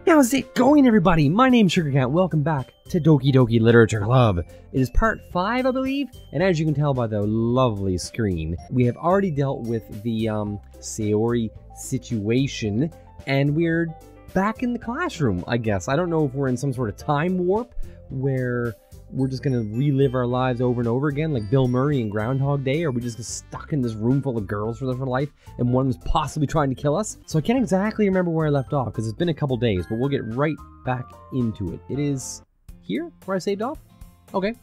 How's it going, everybody? My name's Sugarcat. Welcome back to Doki Doki Literature Club. It is part 5, I believe, and as you can tell by the lovely screen, we have already dealt with the Sayori situation, and we're back in the classroom, I guess. I don't know if we're in some sort of time warp where we're just gonna relive our lives over and over again, like Bill Murray in Groundhog Day, or we just get stuck in this room full of girls for the rest of our life, and one is possibly trying to kill us. So I can't exactly remember where I left off, because it's been a couple days, but we'll get right back into it. It is here, where I saved off? Okay.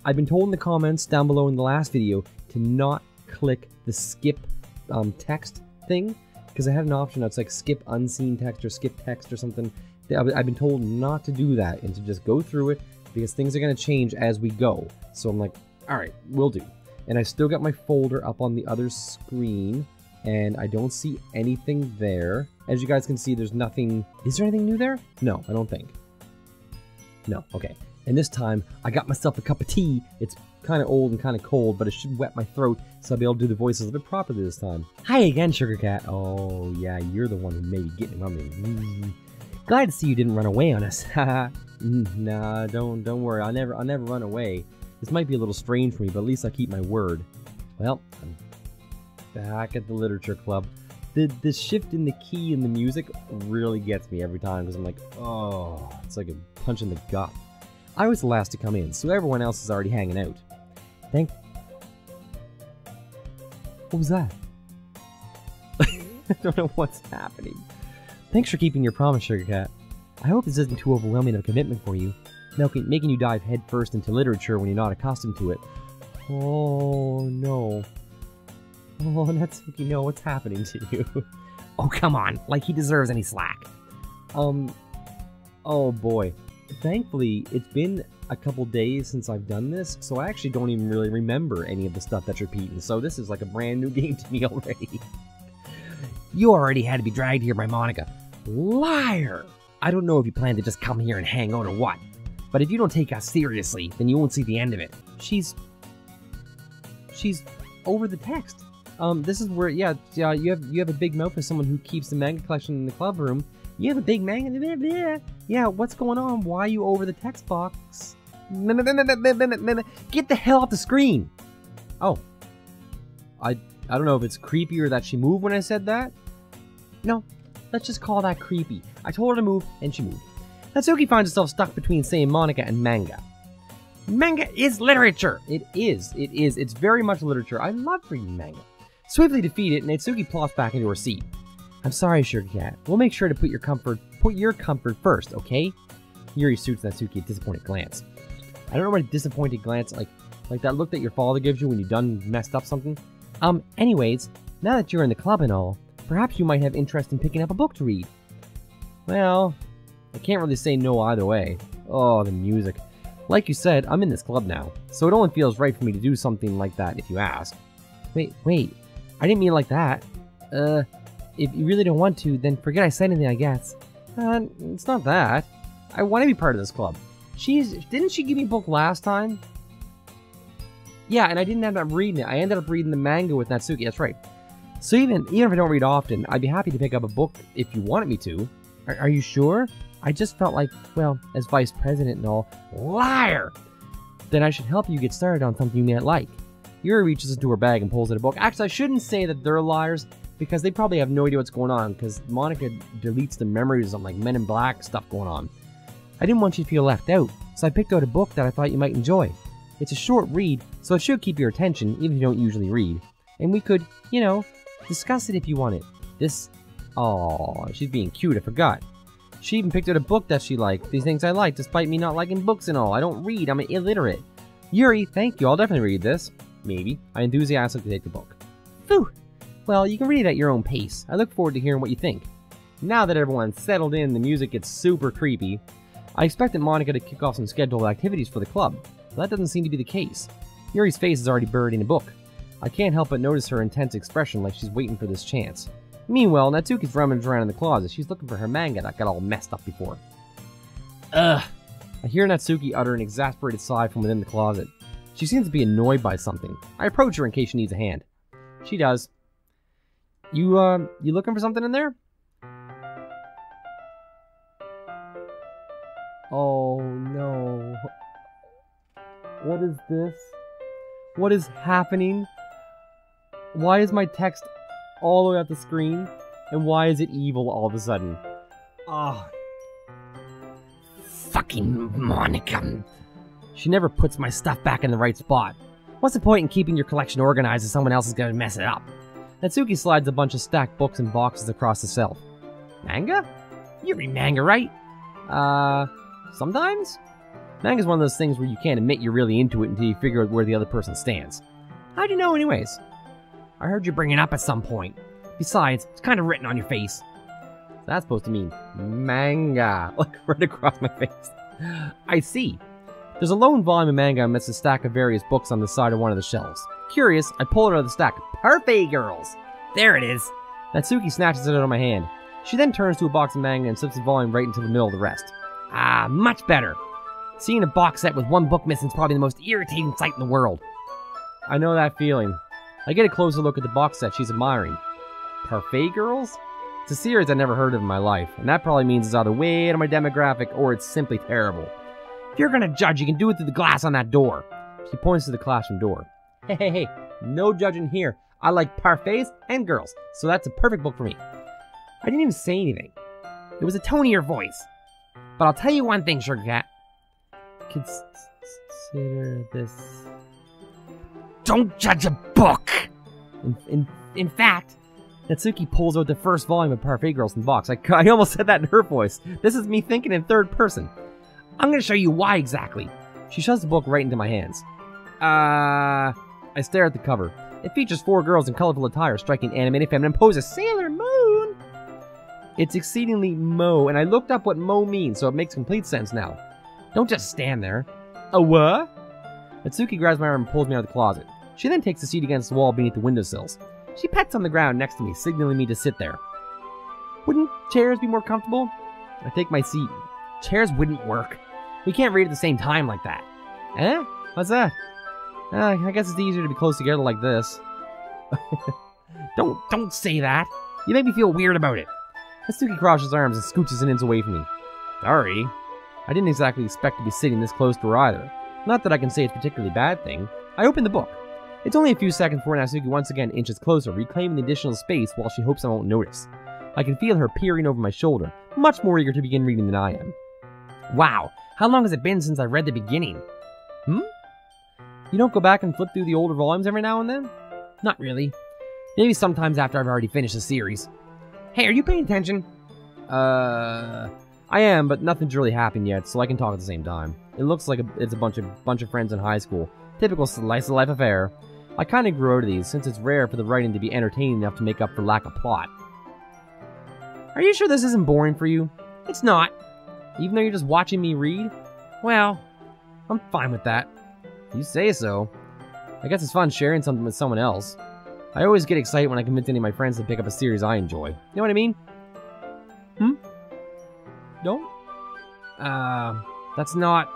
I've been told in the comments down below in the last video to not click the skip text thing, because I had an option that's like skip unseen text or skip text or something. I've been told not to do that, and to just go through it, because things are going to change as we go. So I'm like, alright, will do. And I still got my folder up on the other screen, and I don't see anything there. As you guys can see, there's nothing... Is there anything new there? No, I don't think. No, okay. And this time, I got myself a cup of tea. It's kind of old and kind of cold, but it should wet my throat, so I'll be able to do the voices a bit properly this time. Hi again, Sugarcat. Oh, yeah, you're the one who may be getting on me. Glad to see you didn't run away on us. Haha. Nah, don't worry. I'll never run away. This might be a little strange for me, but at least I keep my word. Well, I'm back at the literature club. The shift in the key in the music really gets me every time, because I'm like, oh, it's like a punch in the gut. I was the last to come in, so everyone else is already hanging out. What was that? I don't know what's happening. Thanks for keeping your promise, Sugarcat. I hope this isn't too overwhelming of a commitment for you, making you dive headfirst into literature when you're not accustomed to it. Oh, no. Oh, Natsuki, no, what's happening to you? Oh, come on, like he deserves any slack. Oh boy. Thankfully, it's been a couple days since I've done this, so I actually don't even really remember any of the stuff that's repeating, so this is like a brand new game to me already. You already had to be dragged here by Monika. Liar! I don't know if you plan to just come here and hang out or what, but if you don't take us seriously, then you won't see the end of it. She's over the text. This is where, you have a big mouth as someone who keeps the manga collection in the club room. You have a big manga. Yeah, what's going on? Why are you over the text box? Get the hell off the screen! Oh, I don't know if it's creepy or that she moved when I said that. No. Let's just call that creepy. I told her to move, and she moved. Natsuki finds herself stuck between, say, Monika and manga. Manga is literature! It is. It's very much literature. I love reading manga. Swiftly defeated, Natsuki plops back into her seat. I'm sorry, Sugarcat. We'll make sure to put your comfort first, okay? Yuri shoots Natsuki a disappointed glance. I don't know what a disappointed glance, like that look that your father gives you when you done messed up something. Anyways, now that you're in the club and all, perhaps you might have interest in picking up a book to read. Well, I can't really say no either way. Oh, the music. Like you said, I'm in this club now, so it only feels right for me to do something like that if you ask. Wait, I didn't mean it like that. If you really don't want to, then forget I said anything, I guess. It's not that. I want to be part of this club. Didn't she give me a book last time? Yeah, and I didn't end up reading it. I ended up reading the manga with Natsuki, that's right. So even if I don't read often, I'd be happy to pick up a book if you wanted me to. Are you sure? I just felt like, well, as vice president and all, liar! Then I should help you get started on something you might like. Yuri reaches into her bag and pulls out a book. Actually, I shouldn't say that they're liars, because they probably have no idea what's going on, because Monika deletes the memories of like Men in Black stuff going on. I didn't want you to feel left out, so I picked out a book that I thought you might enjoy. It's a short read, so it should keep your attention, even if you don't usually read. And we could, discuss it if you want it. Aw, she's being cute, I forgot. She even picked out a book that she liked. These things I like, despite me not liking books and all. I don't read, I'm an illiterate. Yuri, thank you, I'll definitely read this. Maybe. I enthusiastically take the book. Phew! Well, you can read it at your own pace. I look forward to hearing what you think. Now that everyone's settled in, the music gets super creepy. I expected Monika to kick off some scheduled activities for the club, but that doesn't seem to be the case. Yuri's face is already buried in a book. I can't help but notice her intense expression like she's waiting for this chance. Meanwhile, Natsuki's rummaging around in the closet. She's looking for her manga that got all messed up before. Ugh! I hear Natsuki utter an exasperated sigh from within the closet. She seems to be annoyed by something. I approach her in case she needs a hand. She does. You looking for something in there? Oh no. What is this? What is happening? Why is my text all the way up the screen? And why is it evil all of a sudden? Ah. Fucking Monika. She never puts my stuff back in the right spot. What's the point in keeping your collection organized if someone else is gonna mess it up? Natsuki slides a bunch of stacked books and boxes across the shelf. Manga? You read manga, right? Sometimes? Manga's one of those things where you can't admit you're really into it until you figure out where the other person stands. How'd you know anyways? I heard you bring it up at some point. Besides, it's kind of written on your face. That's supposed to mean manga, like right across my face. I see. There's a lone volume of manga amidst a stack of various books on the side of one of the shelves. Curious, I pull it out of the stack. Parfait Girls! There it is! Natsuki snatches it out of my hand. She then turns to a box of manga and slips the volume right into the middle of the rest. Ah, much better. Seeing a box set with one book missing is probably the most irritating sight in the world. I know that feeling. I get a closer look at the box set she's admiring. Parfait Girls? It's a series I've never heard of in my life, and that probably means it's either way out of my demographic or it's simply terrible. If you're gonna judge, you can do it through the glass on that door. She points to the classroom door. Hey, no judging here. I like parfaits and girls, so that's a perfect book for me. I didn't even say anything. It was a tone of your voice. But I'll tell you one thing, Sugarcat. Consider this. Don't judge a book! In fact, Natsuki pulls out the first volume of Parfait Girls in the box. I almost said that in her voice. This is me thinking in third person. I'm gonna show you why exactly. She shoves the book right into my hands. I stare at the cover. It features 4 girls in colorful attire striking animated feminine poses. Sailor Moon! It's exceedingly Mo, and I looked up what Mo means, so it makes complete sense now. Don't just stand there. A what? Natsuki grabs my arm and pulls me out of the closet. She then takes a seat against the wall beneath the windowsills. She pets on the ground next to me, signaling me to sit there. Wouldn't chairs be more comfortable? I take my seat. Chairs wouldn't work. We can't read at the same time like that. Eh? What's that? I guess it's easier to be close together like this. Don't say that. You make me feel weird about it. Natsuki crosses arms and scooches an inch away from me. Sorry. I didn't exactly expect to be sitting this close to her either. Not that I can say it's a particularly bad thing. I open the book. It's only a few seconds before Natsuki once again inches closer, reclaiming the additional space while she hopes I won't notice. I can feel her peering over my shoulder, much more eager to begin reading than I am. Wow, how long has it been since I read the beginning? You don't go back and flip through the older volumes every now and then? Not really. Maybe sometimes after I've already finished the series. Hey, are you paying attention? I am, but nothing's really happened yet, so I can talk at the same time. It looks like it's a bunch of friends in high school. Typical slice of life affair. I kinda grew out of these, since it's rare for the writing to be entertaining enough to make up for lack of plot. Are you sure this isn't boring for you? It's not. Even though you're just watching me read? Well, I'm fine with that. If you say so. I guess it's fun sharing something with someone else. I always get excited when I convince any of my friends to pick up a series I enjoy. You know what I mean? Don't? That's not...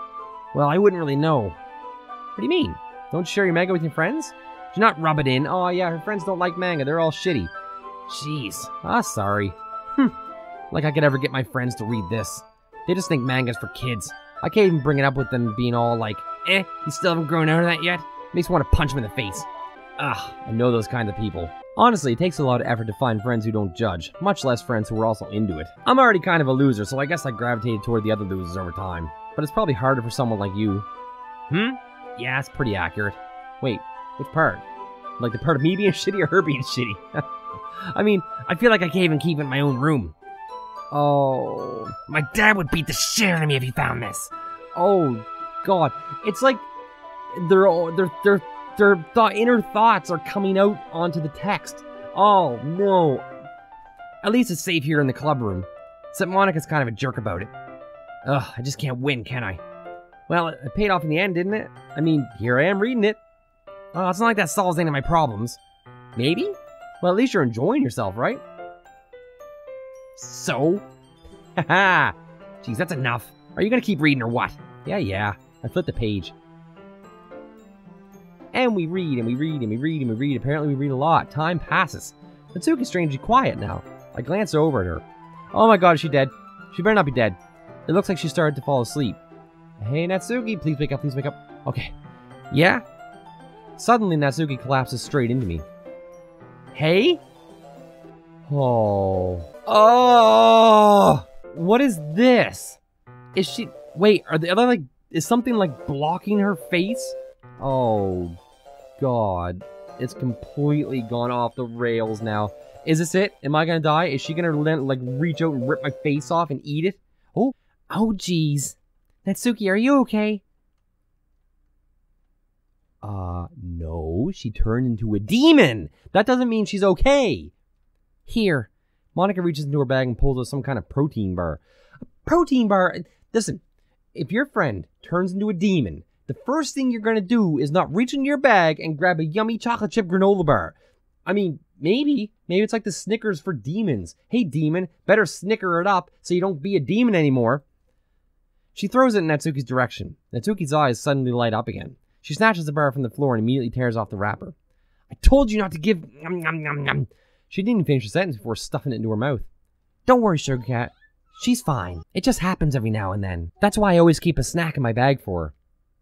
Well, I wouldn't really know. What do you mean? Don't share your manga with your friends? Do you not rub it in? Oh yeah, her friends don't like manga, they're all shitty. Jeez. Sorry. Like I could ever get my friends to read this. They just think manga's for kids. I can't even bring it up with them being all like, you still haven't grown out of that yet? Makes me want to punch them in the face. I know those kind of people. Honestly, it takes a lot of effort to find friends who don't judge, much less friends who are also into it. I'm already kind of a loser, so I guess I gravitated toward the other losers over time. But it's probably harder for someone like you. Yeah, it's pretty accurate. Wait, which part? Like the part of me being shitty or her being shitty? I mean, I feel like I can't even keep it in my own room. Oh, my dad would beat the shit out of me if he found this. Oh, God. It's like their inner thoughts are coming out onto the text. Oh, no. At least it's safe here in the club room. Except Monika's kind of a jerk about it. Ugh, I just can't win, can I? Well, it paid off in the end, didn't it? I mean, here I am reading it. Oh, it's not like that solves any of my problems. Maybe? Well, at least you're enjoying yourself, right? So? Haha! Jeez, that's enough. Are you gonna keep reading or what? Yeah. I flipped the page. And we read, and we read, and we read, and we read. Apparently we read a lot. Time passes. Natsuki's strangely quiet now. I glance over at her. Oh my God, is she dead? She better not be dead. It looks like she started to fall asleep. Hey, Natsuki, please wake up, please wake up. Okay. Yeah? Suddenly, Natsuki collapses straight into me. Hey? Oh. Oh! What is this? Is she... Wait, are there like... Is something like blocking her face? Oh, God. It's completely gone off the rails now. Is this it? Am I gonna die? Is she gonna like reach out and rip my face off and eat it? Oh, oh, jeez. Natsuki, are you okay? No. She turned into a demon. That doesn't mean she's okay. Here. Monika reaches into her bag and pulls out some kind of protein bar. A protein bar? Listen, if your friend turns into a demon, the first thing you're gonna do is not reach into your bag and grab a yummy chocolate chip granola bar. I mean, maybe it's like the Snickers for demons. Hey, demon, better snicker it up so you don't be a demon anymore. She throws it in Natsuki's direction. Natsuki's eyes suddenly light up again. She snatches the bar from the floor and immediately tears off the wrapper. I told you not to give... Nom, nom, nom, nom. She didn't even finish the sentence before stuffing it into her mouth. Don't worry, Sugarcat. She's fine. It just happens every now and then. That's why I always keep a snack in my bag for her.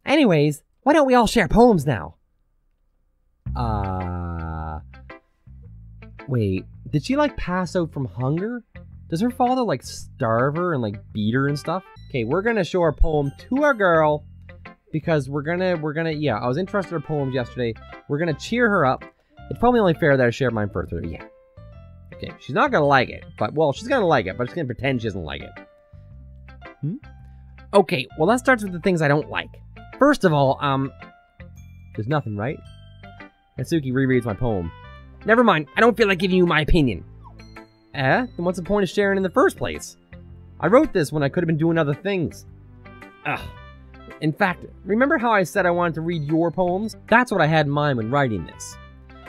Anyways, why don't we all share poems now? Wait, did she like pass out from hunger? Does her father like starve her and like beat her and stuff? Okay, we're gonna show our poem to our girl because we're gonna, yeah, I was interested in her poems yesterday. We're gonna cheer her up. It's probably only fair that I share mine first with her, yeah. Okay, she's not gonna like it, but, well, she's gonna like it, but she's gonna pretend she doesn't like it. Okay, well, that starts with the things I don't like. First of all, there's nothing, right? Natsuki rereads my poem. Never mind, I don't feel like giving you my opinion. Then what's the point of sharing in the first place? I wrote this when I could have been doing other things. Ugh. In fact, remember how I said I wanted to read your poems? That's what I had in mind when writing this.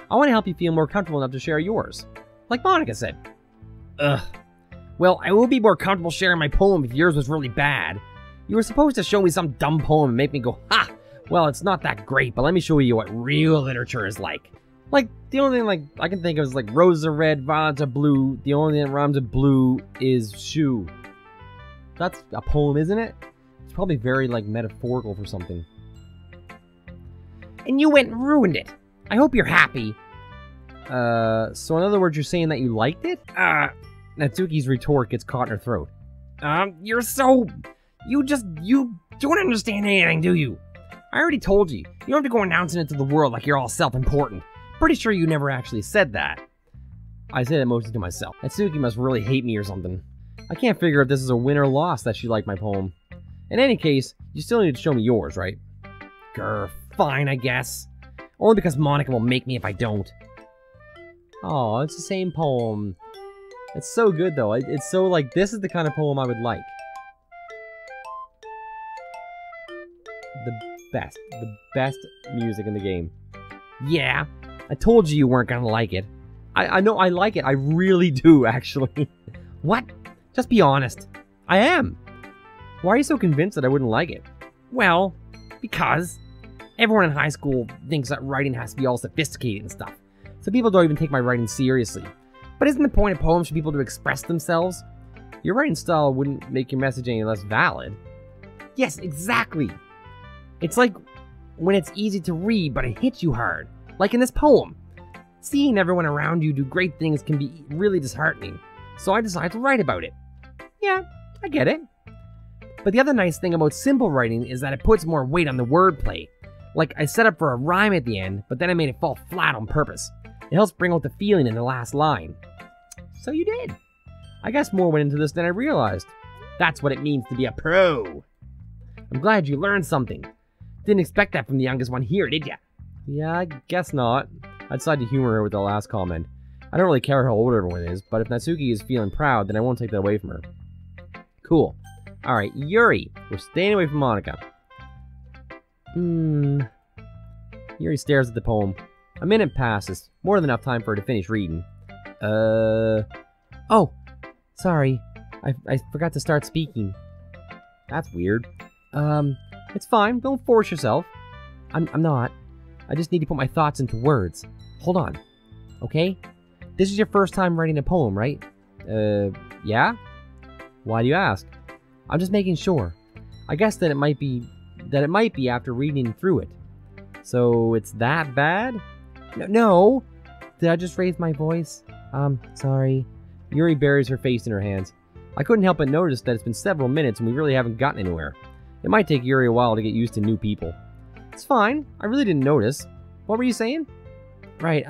I want to help you feel more comfortable enough to share yours. Like Monika said. Ugh. Well, I would be more comfortable sharing my poem if yours was really bad. You were supposed to show me some dumb poem and make me go, ha! Well, it's not that great, but let me show you what real literature is like. Like, the only thing like I can think of is like roses are red, violets are blue. The only thing that rhymes with blue is shoe. That's a poem, isn't it? It's probably very like metaphorical for something. And you went and ruined it. I hope you're happy. So in other words, you're saying that you liked it? Natsuki's retort gets caught in her throat. You're so... You don't understand anything, do you? I already told you. You don't have to go announcing it to the world like you're all self-important. Pretty sure you never actually said that. I say that mostly to myself. Natsuki must really hate me or something. I can't figure if this is a win or loss that she liked my poem. In any case, you still need to show me yours, right? Grr, fine, I guess. Only because Monika will make me if I don't. Oh, it's the same poem. It's so good, though. It's so, like, this is the kind of poem I would like. The best music in the game. Yeah, I told you weren't gonna like it. I know I like it. I really do, actually. What? Just be honest. I am. Why are you so convinced that I wouldn't like it? Well, because everyone in high school thinks that writing has to be all sophisticated and stuff. So people don't even take my writing seriously. But isn't the point of poems for people to express themselves? Your writing style wouldn't make your message any less valid. Yes, exactly. It's like when it's easy to read, but it hits you hard. Like in this poem. Seeing everyone around you do great things can be really disheartening. So I decided to write about it. Yeah, I get it. But the other nice thing about simple writing is that it puts more weight on the wordplay. Like, I set up for a rhyme at the end, but then I made it fall flat on purpose. It helps bring out the feeling in the last line. So you did. I guess more went into this than I realized. That's what it means to be a pro. I'm glad you learned something. Didn't expect that from the youngest one here, did ya? Yeah, I guess not. I decided to humor her with the last comment. I don't really care how old everyone is, but if Natsuki is feeling proud, then I won't take that away from her. Cool. Alright, Yuri. We're staying away from Monika. Yuri stares at the poem. A minute passes. More than enough time for her to finish reading. Oh! Sorry. I forgot to start speaking. That's weird. It's fine. Don't force yourself. I'm not. I just need to put my thoughts into words. Hold on. Okay? This is your first time writing a poem, right? Yeah? Why do you ask? I'm just making sure. I guess that it might be after reading through it. So it's that bad? No. Did I just raise my voice? Sorry. Yuri buries her face in her hands. I couldn't help but notice that it's been several minutes and we really haven't gotten anywhere. It might take Yuri a while to get used to new people. It's fine. I really didn't notice. What were you saying? Right,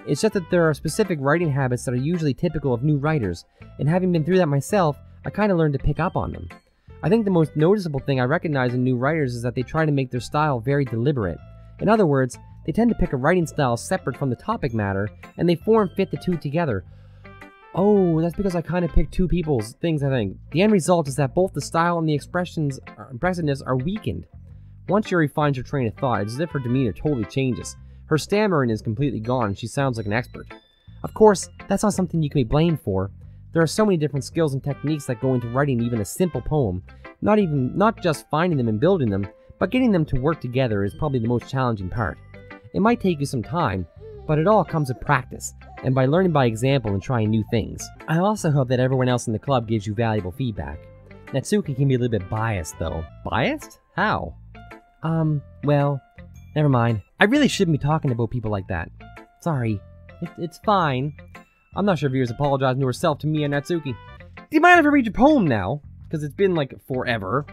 it's just that there are specific writing habits that are usually typical of new writers, and having been through that myself, I kind of learned to pick up on them. I think the most noticeable thing I recognize in new writers is that they try to make their style very deliberate. In other words, they tend to pick a writing style separate from the topic matter, and they fit the two together. Oh, that's because I kind of picked two people's things, I think. The end result is that both the style and the expressiveness are weakened. Once Yuri finds her train of thought, it's as if her demeanor totally changes. Her stammering is completely gone and she sounds like an expert. Of course, that's not something you can be blamed for. There are so many different skills and techniques that go into writing even a simple poem. Not just finding them and building them, but getting them to work together is probably the most challenging part. It might take you some time, but it all comes with practice, and by learning by example and trying new things. I also hope that everyone else in the club gives you valuable feedback. Natsuki can be a little bit biased though. Biased? How? Well, never mind. I really shouldn't be talking about people like that. Sorry. It's fine. I'm not sure if Vera's apologizing to herself, to me, and Natsuki. Do you mind if I read your poem now? Because it's been, like, forever.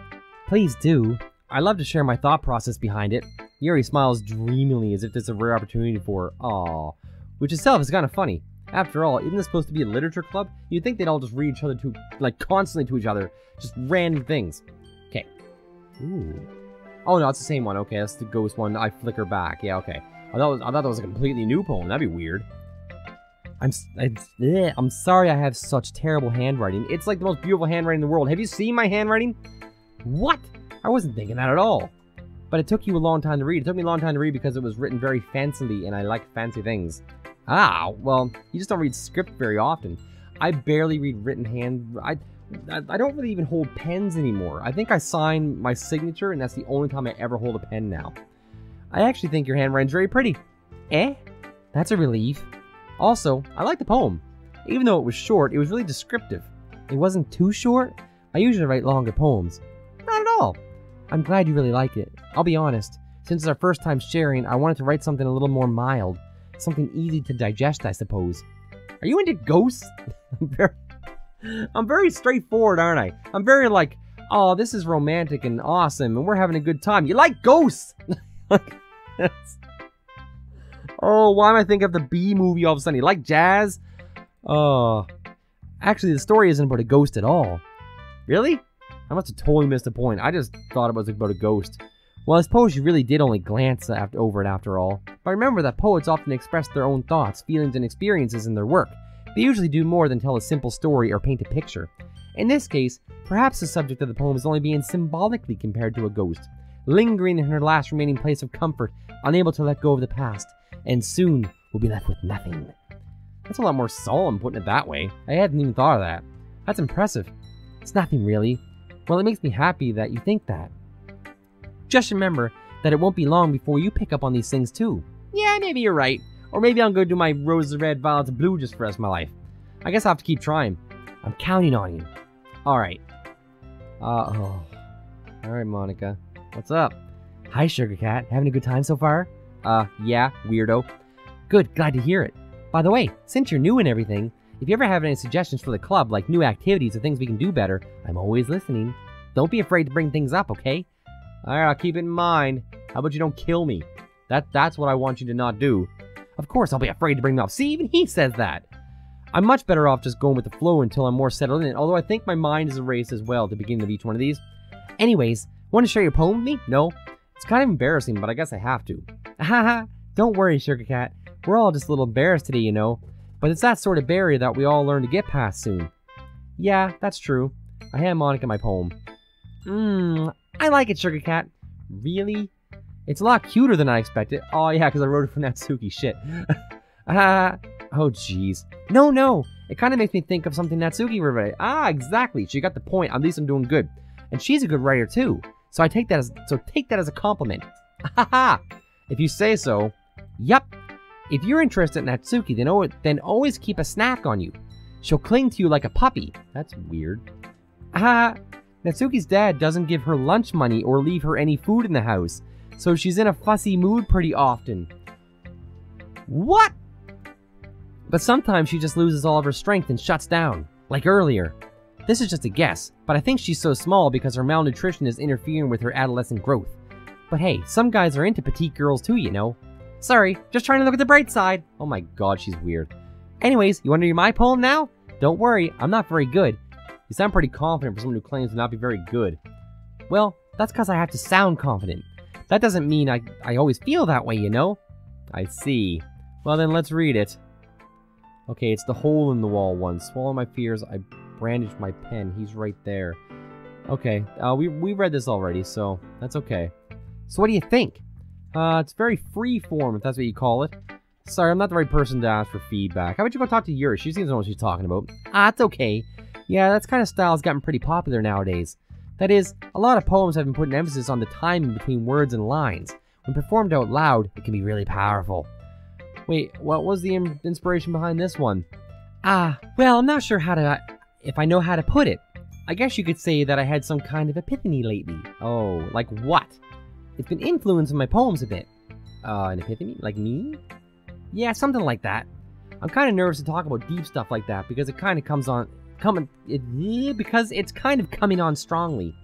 Please do. I love to share my thought process behind it. Yuri smiles dreamily as if there's a rare opportunity for her. Aww. Which itself is kind of funny. After all, isn't this supposed to be a literature club? You'd think they'd all just read each other constantly to each other. Just random things. Okay. Ooh. Oh, no, it's the same one. Okay, that's the ghost one. I flicker back. Yeah, okay. I thought that was a completely new poem. That'd be weird. I'm sorry I have such terrible handwriting. It's like the most beautiful handwriting in the world. Have you seen my handwriting? What? I wasn't thinking that at all. But it took you a long time to read. It took me a long time to read because it was written very fancily, and I like fancy things. Ah, well, you just don't read script very often. I barely read written hand... I don't really even hold pens anymore. I think I sign my signature, and that's the only time I ever hold a pen now. I actually think your handwriting's very pretty. Eh? That's a relief. Also, I like the poem. Even though it was short, it was really descriptive. It wasn't too short. I usually write longer poems. Not at all. I'm glad you really like it. I'll be honest. Since it's our first time sharing, I wanted to write something a little more mild. Something easy to digest, I suppose. Are you into ghosts? I'm very straightforward, aren't I? I'm very like, oh, this is romantic and awesome, and we're having a good time. You like ghosts? Oh, why am I thinking of the B movie all of a sudden? You like jazz? Oh. Actually, the story isn't about a ghost at all. Really? I must have totally missed the point. I just thought it was about a ghost. Well, I suppose you really did only glance over it after all. But remember that poets often express their own thoughts, feelings, and experiences in their work. They usually do more than tell a simple story or paint a picture. In this case, perhaps the subject of the poem is only being symbolically compared to a ghost, lingering in her last remaining place of comfort, unable to let go of the past, and soon will be left with nothing. That's a lot more solemn putting it that way. I hadn't even thought of that. That's impressive. It's nothing really. Well, it makes me happy that you think that. Just remember that it won't be long before you pick up on these things too. Yeah, maybe you're right. Or maybe I'll go do my roses red, violets blue just for the rest of my life. I guess I'll have to keep trying. I'm counting on you. Alright. Alright, Monika. What's up? Hi, Sugarcat. Having a good time so far? Yeah, weirdo. Good, glad to hear it. By the way, since you're new and everything, if you ever have any suggestions for the club, like new activities or things we can do better, I'm always listening. Don't be afraid to bring things up, okay? Alright, I'll keep it in mind. How about you don't kill me? That's what I want you to not do. Of course I'll be afraid to bring them up. See, even he says that. I'm much better off just going with the flow until I'm more settled in, although I think my mind is erased as well at the beginning of each one of these. Anyways, want to share your poem with me? No? It's kind of embarrassing, but I guess I have to. Haha, don't worry, Sugarcat. We're all just a little embarrassed today, you know. But it's that sort of barrier that we all learn to get past soon. Yeah, that's true. I hand Monika my poem. I like it, Sugarcat. Really? It's a lot cuter than I expected. Oh yeah, because I wrote it for Natsuki. Shit. Oh jeez. No. It kind of makes me think of something Natsuki would write. Ah, exactly. She got the point. At least I'm doing good. And she's a good writer too. So take that as a compliment. Haha. If you say so. Yup. If you're interested in Natsuki, then always keep a snack on you. She'll cling to you like a puppy. That's weird. Natsuki's dad doesn't give her lunch money or leave her any food in the house, so she's in a fussy mood pretty often. What? But sometimes she just loses all of her strength and shuts down, like earlier. This is just a guess, but I think she's so small because her malnutrition is interfering with her adolescent growth. But hey, some guys are into petite girls too, you know. Sorry, just trying to look at the bright side. Oh my god, she's weird. Anyways, you want to read my poem now? Don't worry, I'm not very good. You sound pretty confident for someone who claims to not be very good. Well, that's because I have to sound confident. That doesn't mean I always feel that way, you know? I see. Well then, let's read it. Okay, it's the hole in the wall one. Swallow my fears, I brandish my pen. He's right there. Okay, we read this already, so that's okay. So what do you think? It's very free form, if that's what you call it. Sorry, I'm not the right person to ask for feedback. How about you go talk to Yuri? She seems to know what she's talking about. It's okay. Yeah, that kind of style's gotten pretty popular nowadays. That is, a lot of poems have been putting emphasis on the timing between words and lines. When performed out loud, it can be really powerful. Wait, what was the inspiration behind this one? Well, I'm not sure if I know how to put it. I guess you could say that I had some kind of epiphany lately. Oh, like what? It's been influencing my poems a bit. An epiphany? Like me? Yeah, something like that. I'm kind of nervous to talk about deep stuff like that because it kind of because it's kind of coming on strongly.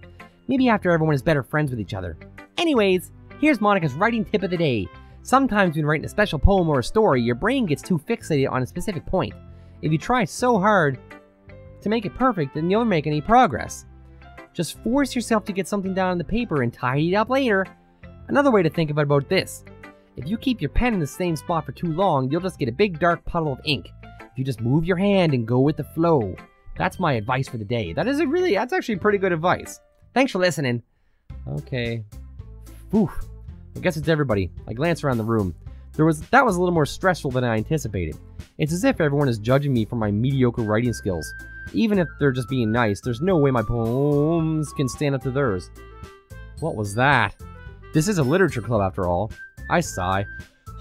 Maybe after everyone is better friends with each other. Anyways, here's Monika's writing tip of the day. Sometimes when writing a special poem or a story, your brain gets too fixated on a specific point. If you try so hard to make it perfect, then you'll never make any progress. Just force yourself to get something down on the paper and tidy it up later. Another way to think about this. If you keep your pen in the same spot for too long, you'll just get a big dark puddle of ink. If you just move your hand and go with the flow. That's my advice for the day. That's actually pretty good advice. Thanks for listening. Okay. Whew. I guess it's everybody. I glance around the room. That was a little more stressful than I anticipated. It's as if everyone is judging me for my mediocre writing skills. Even if they're just being nice, there's no way my poems can stand up to theirs. What was that? This is a literature club after all. I sigh.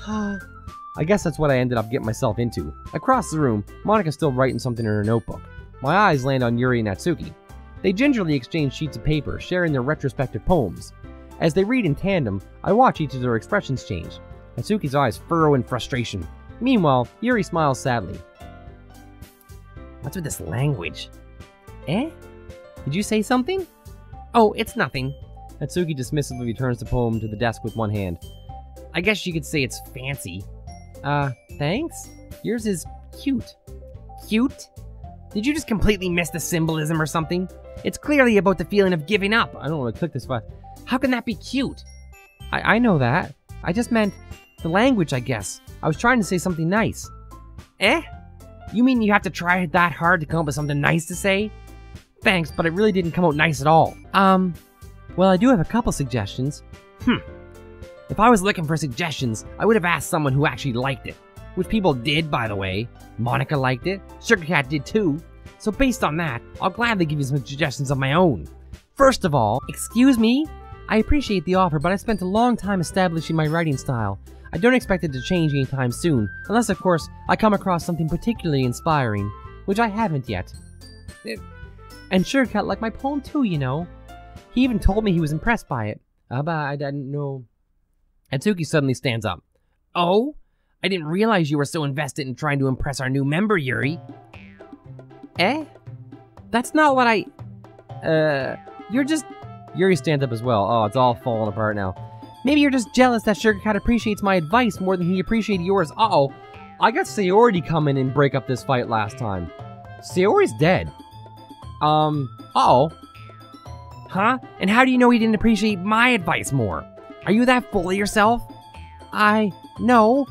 I guess that's what I ended up getting myself into. Across the room, Monika's still writing something in her notebook. My eyes land on Yuri and Natsuki. They gingerly exchange sheets of paper, sharing their retrospective poems. As they read in tandem, I watch each of their expressions change. Natsuki's eyes furrow in frustration. Meanwhile, Yuri smiles sadly. What's with this language? Eh? Did you say something? Oh, it's nothing. Natsuki dismissively returns the poem to the desk with one hand. I guess you could say it's fancy. Thanks? Yours is cute. Cute? Did you just completely miss the symbolism or something? It's clearly about the feeling of giving up. I don't want to click this button. How can that be cute? I know that. I just meant the language, I guess. I was trying to say something nice. Eh? You mean you have to try that hard to come up with something nice to say? Thanks, but it really didn't come out nice at all. Well, I do have a couple suggestions. If I was looking for suggestions, I would have asked someone who actually liked it. Which people did, by the way. Monika liked it. Sugarcat did too. So based on that, I'll gladly give you some suggestions of my own. First of all, excuse me? I appreciate the offer, but I spent a long time establishing my writing style. I don't expect it to change anytime soon, unless of course I come across something particularly inspiring, which I haven't yet. And Sugarcat liked my poem too, you know. He even told me he was impressed by it. But I didn't know. Natsuki suddenly stands up. Oh? I didn't realize you were so invested in trying to impress our new member, Yuri. Eh? That's not what you're just... Yuri stands up as well. Oh, it's all falling apart now. Maybe you're just jealous that Sugarcat appreciates my advice more than he appreciated yours. Uh-oh. I got Sayori to come in and break up this fight last time. Sayori's dead. Uh-oh. Huh? And how do you know he didn't appreciate my advice more? Are you that full of yourself? No.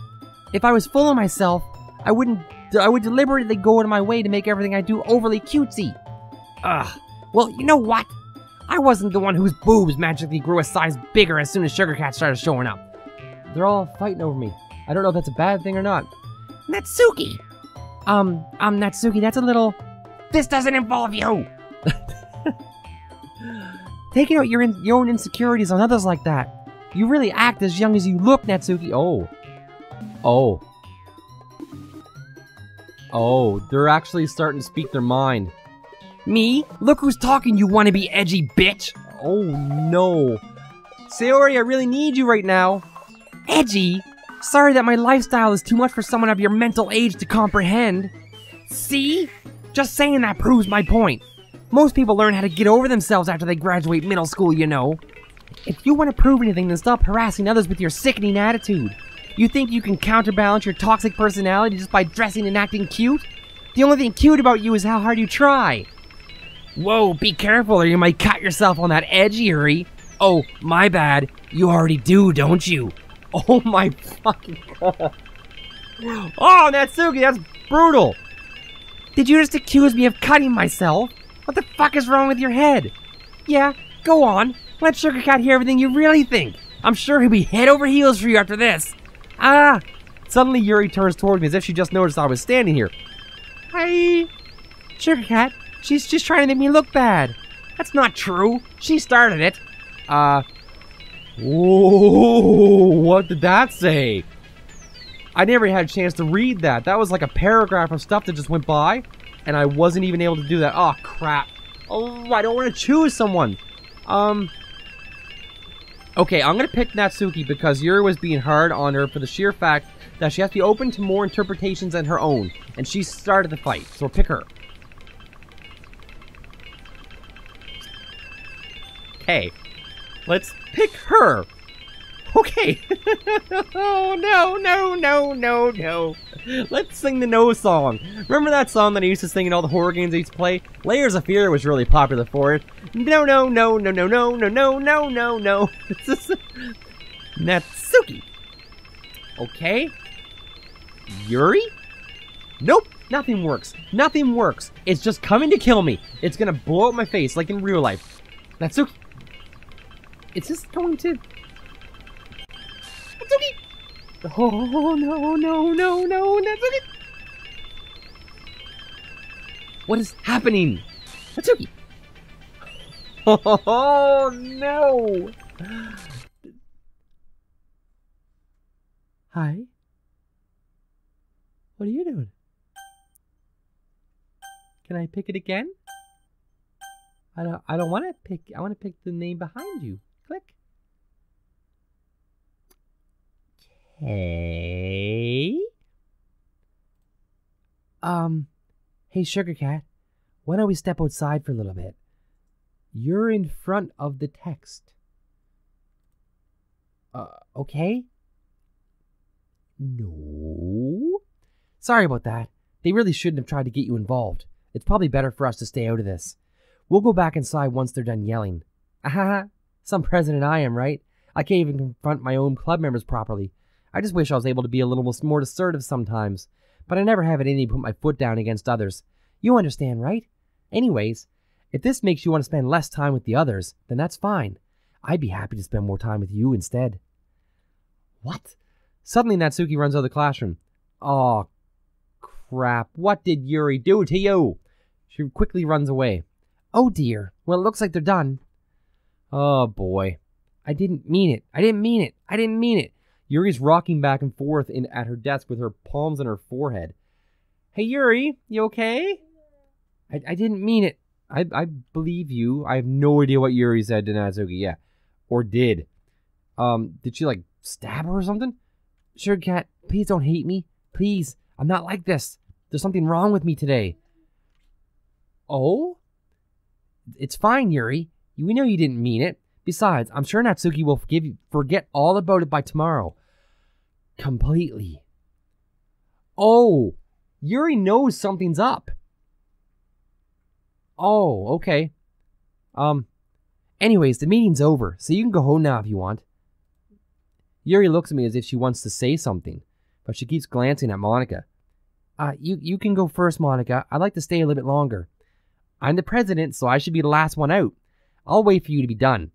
If I was full of myself, I would deliberately go out of my way to make everything I do overly cutesy. Ugh. Well, you know what? I wasn't the one whose boobs magically grew a size bigger as soon as Sugarcat started showing up. They're all fighting over me. I don't know if that's a bad thing or not. Natsuki! Natsuki, that's a little... This doesn't involve you! Taking out your own insecurities on others like that. You really act as young as you look, Natsuki. Oh, they're actually starting to speak their mind. Me? Look who's talking, you wannabe edgy bitch! Oh no. Sayori, I really need you right now. Edgy? Sorry that my lifestyle is too much for someone of your mental age to comprehend. See? Just saying that proves my point. Most people learn how to get over themselves after they graduate middle school, you know. If you want to prove anything, then stop harassing others with your sickening attitude. You think you can counterbalance your toxic personality just by dressing and acting cute? The only thing cute about you is how hard you try. Whoa, be careful or you might cut yourself on that edge, Yuri. Oh, my bad. You already do, don't you? Oh my fucking god. Oh, Natsuki, that's brutal. Did you just accuse me of cutting myself? What the fuck is wrong with your head? Yeah, go on. Let Sugarcat hear everything you really think. I'm sure he'll be head over heels for you after this. Ah! Suddenly Yuri turns toward me as if she just noticed I was standing here. Hi! Sugarcat, she's just trying to make me look bad. That's not true. She started it. Whoa, what did that say? I never had a chance to read that. That was like a paragraph of stuff that just went by, and I wasn't even able to do that. Oh, crap. Oh, I don't want to choose someone. Okay, I'm gonna pick Natsuki because Yuri was being hard on her for the sheer fact that she has to be open to more interpretations than her own, and she started the fight, so pick her. Okay, let's pick her. Okay. Oh, no. Let's sing the No song. Remember that song that I used to sing in all the horror games I used to play? Layers of Fear was really popular for it. No. Natsuki. Okay. Yuri? Nope, nothing works. Nothing works. It's just coming to kill me. It's gonna blow up my face like in real life. Natsuki. It's just going to... Natsuki! Oh, no, Natsuki! What is happening? Natsuki! Oh, no! Hi? What are you doing? Can I pick it again? I don't want to pick... I want to pick the name behind you. Click. Hey. Hey Sugarcat, why don't we step outside for a little bit? You're in front of the text. Okay? No. Sorry about that. They really shouldn't have tried to get you involved. It's probably better for us to stay out of this. We'll go back inside once they're done yelling. Ahaha. Some president I am, right? I can't even confront my own club members properly. I just wish I was able to be a little more assertive sometimes. But I never have it in me to put my foot down against others. You understand, right? Anyways, if this makes you want to spend less time with the others, then that's fine. I'd be happy to spend more time with you instead. What? Suddenly Natsuki runs out of the classroom. Oh, crap. What did Yuri do to you? She quickly runs away. Oh dear. Well, it looks like they're done. Oh boy. I didn't mean it. Yuri's rocking back and forth at her desk with her palms on her forehead. Hey Yuri, you okay? I didn't mean it. I believe you. I have no idea what Yuri said to Natsuki. Yeah. Or did. Did she like stab her or something? Sugarcat, please don't hate me. Please. I'm not like this. There's something wrong with me today. Oh? It's fine, Yuri. We know you didn't mean it. Besides, I'm sure Natsuki will forget all about it by tomorrow. Completely. Oh, Yuri knows something's up. Oh, okay. Anyways, the meeting's over, so you can go home now if you want. Yuri looks at me as if she wants to say something, but she keeps glancing at Monika. You can go first, Monika. I'd like to stay a little bit longer. I'm the president, so I should be the last one out. I'll wait for you to be done.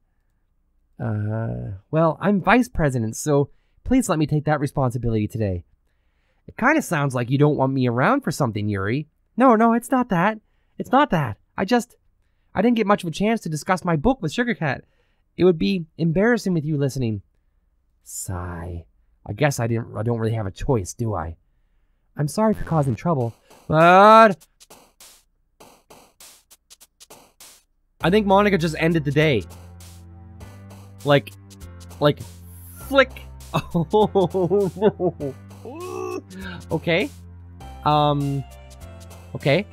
Well, I'm vice president, so please let me take that responsibility today. It kind of sounds like you don't want me around for something, Yuri. No, it's not that. It's not that. I didn't get much of a chance to discuss my book with Sugarcat. It would be embarrassing with you listening. Sigh. I guess I don't really have a choice, do I? I'm sorry for causing trouble, but... I think Monika just ended the day. Like, flick. Okay. Okay.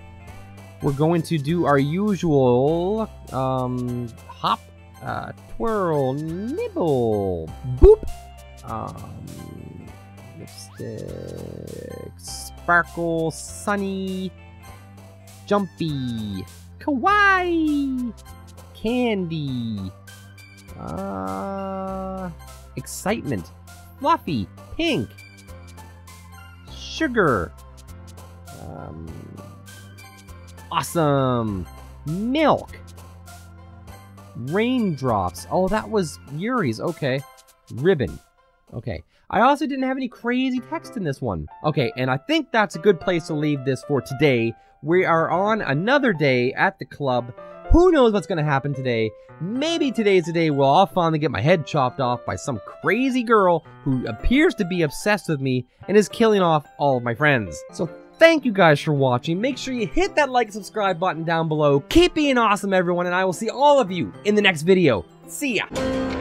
We're going to do our usual, hop, twirl, nibble, boop. Lipstick, sparkle, sunny, jumpy, kawaii, candy, excitement, fluffy, pink, sugar, awesome, milk, raindrops. Oh, that was Yuri's. Okay. Ribbon. Okay. I also didn't have any crazy text in this one. Okay, and I think that's a good place to leave this for today. We are on another day at the club. Who knows what's going to happen today? Maybe today's the day where I'll finally get my head chopped off by some crazy girl who appears to be obsessed with me and is killing off all of my friends. So thank you guys for watching. Make sure you hit that like and subscribe button down below. Keep being awesome, everyone, and I will see all of you in the next video. See ya!